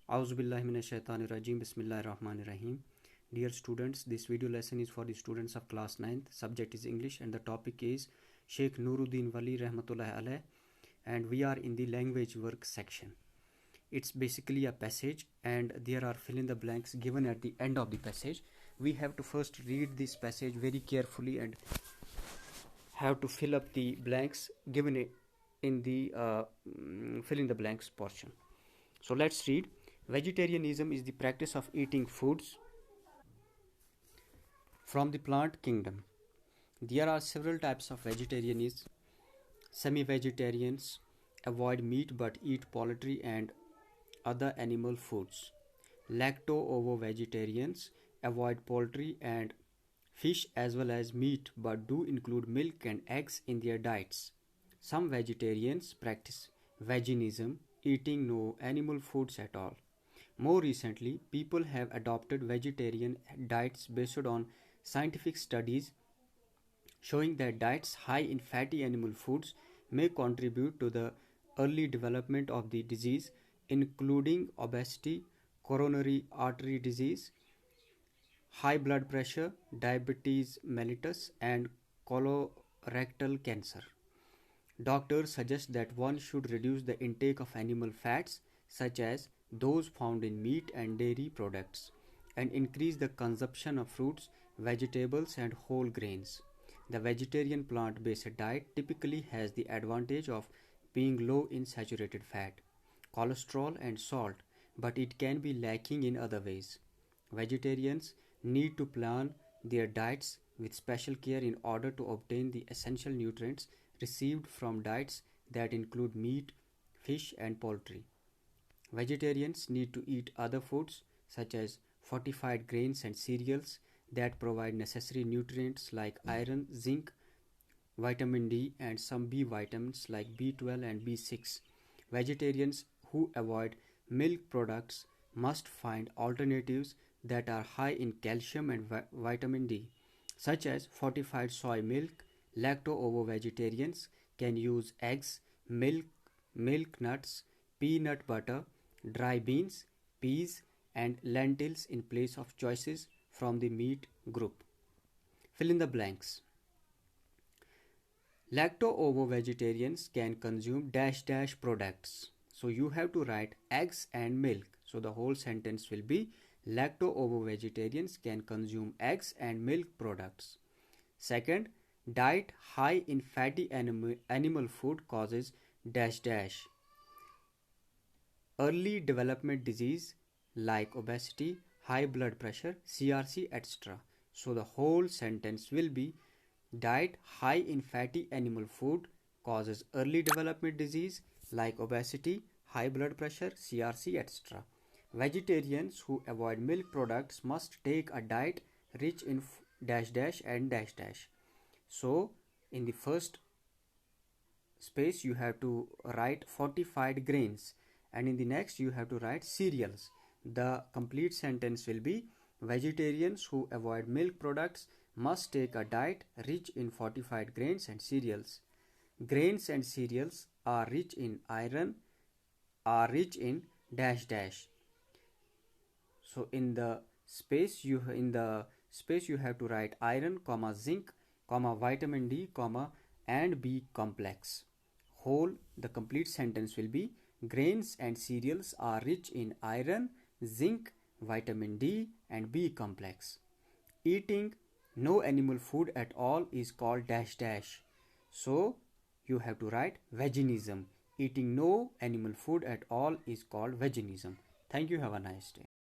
Auzubillahiminash-shaytanir-rajim. Bismillahir-rahmanir-rahim. Dear students, this video lesson is for the students of class 9th. Subject is English and the topic is Sheikh Nuruddin Wali Rahmatullahi Alayh, and we are in the language work section. It's basically a passage and there are fill in the blanks given at the end of the passage. We have to first read this passage very carefully and have to fill up the blanks given in the fill in the blanks portion. So let's read. Vegetarianism is the practice of eating foods from the plant kingdom. There are several types of vegetarianism. Semi-vegetarians avoid meat but eat poultry and other animal foods. Lacto-ovo-vegetarians avoid poultry and fish as well as meat but do include milk and eggs in their diets. Some vegetarians practice veganism, eating no animal foods at all. More recently, people have adopted vegetarian diets based on scientific studies showing that diets high in fatty animal foods may contribute to the early development of the disease, including obesity, coronary artery disease, high blood pressure, diabetes mellitus, and colorectal cancer. Doctors suggest that one should reduce the intake of animal fats, such as those found in meat and dairy products, and increase the consumption of fruits, vegetables, and whole grains. The vegetarian plant-based diet typically has the advantage of being low in saturated fat, cholesterol, and salt, but it can be lacking in other ways. Vegetarians need to plan their diets with special care in order to obtain the essential nutrients received from diets that include meat, fish, and poultry. Vegetarians need to eat other foods such as fortified grains and cereals that provide necessary nutrients like iron, zinc, vitamin D, and some B vitamins like B12 and B6. Vegetarians who avoid milk products must find alternatives that are high in calcium and vitamin D, such as fortified soy milk. Lacto-ovo-vegetarians can use eggs, milk nuts, peanut butter, dry beans, peas, and lentils in place of choices from the meat group. Fill in the blanks. Lacto-ovo-vegetarians can consume dash dash products. So you have to write eggs and milk. So the whole sentence will be lacto-ovo-vegetarians can consume eggs and milk products. Second, diet high in fatty animal food causes dash dash. Early development disease like obesity, high blood pressure, CRC, etc. So the whole sentence will be diet high in fatty animal food causes early development disease like obesity, high blood pressure, CRC, etc. Vegetarians who avoid milk products must take a diet rich in dash dash and dash dash. So in the first space you have to write fortified grains, and in the next you have to write cereals. The complete sentence will be vegetarians who avoid milk products must take a diet rich in fortified grains and cereals. Grains and cereals are rich in iron, are rich in dash dash. So in the space you have to write iron, zinc, vitamin D, and B complex. Whole the complete sentence will be grains and cereals are rich in iron, zinc, vitamin D, and B complex. Eating no animal food at all is called dash dash. So you have to write veganism. Eating no animal food at all is called veganism. Thank you. Have a nice day.